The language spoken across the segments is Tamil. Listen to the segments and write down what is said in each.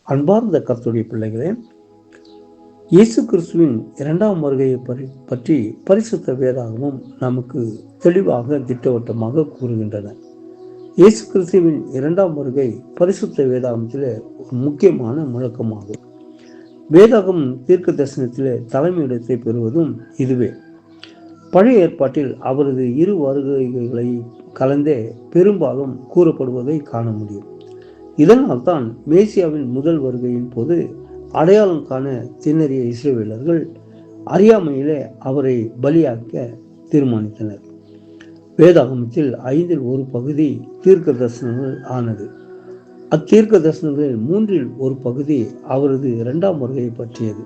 அன்பார்ந்த கர்த்தருடைய பிள்ளைகளே, இயேசு கிறிஸ்துவின் இரண்டாம் வருகையை பற்றி பரிசுத்த வேதாகமும் நமக்கு தெளிவாக திட்டவட்டமாக கூறுகின்றன. இயேசு கிறிஸ்துவின் இரண்டாம் வருகை பரிசுத்த வேதாகமத்திலே ஒரு முக்கியமான முழக்கமாகும். வேதாகம் தீர்க்க தரிசனத்திலே தலைமையிடத்தை பெறுவதும் இதுவே. பழைய ஏற்பாட்டில் அவரது இரு வருகைகளை கலந்தே பெரும்பாலும் கூறப்படுவதை காண முடியும். இதனால் தான் மேசியாவின் முதல் வருகையின் போது அடையாளம் காண திணறிய இஸ்ரவேலர்கள் அறியாமையிலே அவரை பலியாக்க தீர்மானித்தனர். வேதாகமத்தில் 5 ஒரு பகுதி தீர்க்க தரிசனங்கள் ஆனது. அத்தீர்க்க தரிசனங்களில் 3 பகுதி அவரது இரண்டாம் வருகையை பற்றியது.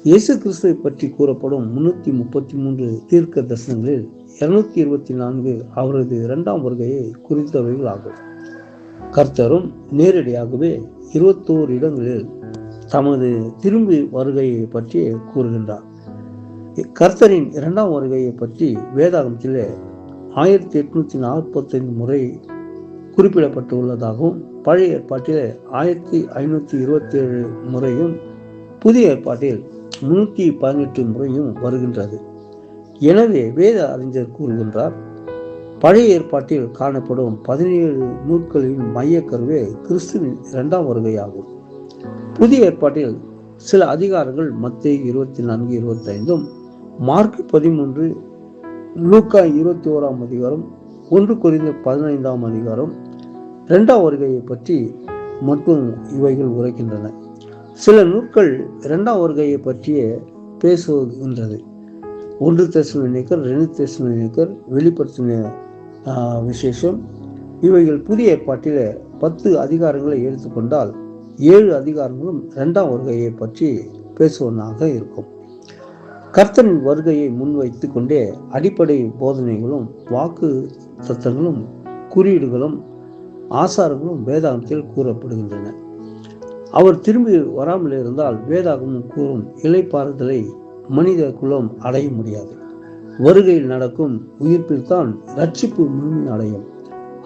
இயேசு கிறிஸ்துவை பற்றி கூறப்படும் 333 தீர்க்க தரிசனங்களில் 224 அவரது இரண்டாம் வருகையை குறித்தவைகள் ஆகும். கர்த்தரும் நேரடியாகவே 21 இடங்களில் தமது திரும்பி வருகையை பற்றி கூறுகின்றார். கர்த்தரின் இரண்டாம் வருகையை பற்றி வேதாகமத்திலே 1845 முறை குறிப்பிடப்பட்டுள்ளதாகவும் பழைய ஏற்பாட்டிலே 1527 முறையும் புதிய ஏற்பாட்டில் 318 முறையும் வருகின்றது. எனவே வேத அறிஞர் கூறுகின்றார், பழைய ஏற்பாட்டில் காணப்படும் 17 நூல்களின் மையக்கருவே கிறிஸ்துவின் இரண்டாம் வருகையாகும். புதிய ஏற்பாட்டில் சில அதிகாரங்கள் மத்தேயு 24-25, மார்க் 13, லூக்கா 21 அதிகாரம், 1 கொரிந்தியர் 15 அதிகாரம் இரண்டாம் வருகையை பற்றி மட்டும் இவைகள் உரைக்கின்றன. சில நூல்கள் இரண்டாம் வருகையை பற்றியே பேசுகின்றது. 1 தெசலோனிக்கர், 2 தெசலோனிக்கர், வெளிப்படுத்தின விசேஷம், இவைகள் புதிய ஏற்பாட்டில 10 அதிகாரங்களை எடுத்துக்கொண்டால் 7 அதிகாரங்களும் இரண்டாம் வருகையை பற்றி பேசுவதாக இருக்கும். கர்த்தரின் வருகையை முன்வைத்து கொண்டே அடிப்படை போதனைகளும் வாக்கு தத்தங்களும் குறியீடுகளும் ஆசாரங்களும் வேதாகமத்தில் கூறப்படுகின்றன. அவர் திரும்பி வராமல் இருந்தால் வேதாகமம் கூறும் இளைப்பாறுதலை மனித குலம் அடைய முடியாது. வருகையில் நடக்கும் உயிர்ப்பில் தான் ரட்சிப்பு முழுமை அடையும்.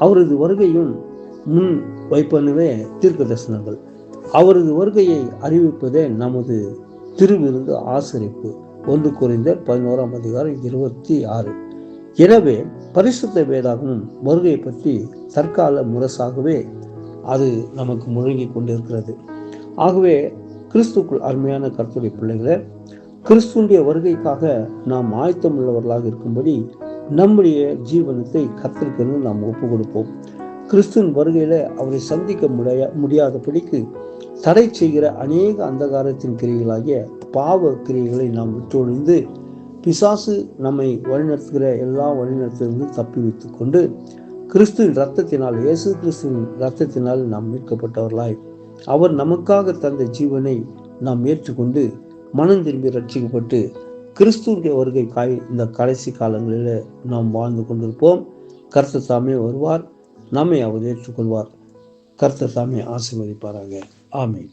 அவரது வருகையும் முன் வைப்பனவே தீர்க்க தரிசனங்கள். அவரது வருகையை அறிவிப்பதே நமது திருவிருந்து ஆசரிப்பு. 1 கொரிந்தியர் 11 அதிகாரம் 26. எனவே பரிசுத்த வேதாகமும் வருகையை பற்றி தற்கால முரசாகவே அது நமக்கு முழங்கி கொண்டிருக்கிறது. ஆகவே கிறிஸ்துக்குள் அருமையான கர்த்தருடைய பிள்ளைகளே, கிறிஸ்துடைய வருகைக்காக நாம் ஆயத்தம் உள்ளவர்களாக இருக்கும்படி நம்முடைய ஜீவனத்தை கர்த்தருக்கு நாம் ஒப்பு கொடுப்போம். கிறிஸ்துவின் வருகையில அவரை சந்திக்க முடியாதபடிக்கு தடை செய்கிற அநேக அந்தகாரத்தின் கிரியைகளாகிய பாவ கிரியைகளை நாம் விட்டொழிந்து பிசாசு நம்மை வழிநடத்துகிற எல்லா வழிநடத்திலிருந்து தப்பி வைத்துக் கொண்டு கிறிஸ்துவின் இரத்தத்தினால், இயேசு கிறிஸ்துவின் இரத்தத்தினால் நாம் மீட்கப்பட்டவர்களாய் அவர் நமக்காக தந்த ஜீவனை நாம் ஏற்றுக்கொண்டு மனம் திரும்பி ரட்சிக்கப்பட்டு கிறிஸ்துவின் வருகை இந்த கடைசி காலங்களில் நாம் வாழ்ந்து கொண்டிருப்போம். கர்த்தர் தாமே வருவார், நம்மை அவர் ஏற்றுக்கொள்வார். கர்த்தர் தாமே ஆசீர்வதிப்பாராக. ஆமென்.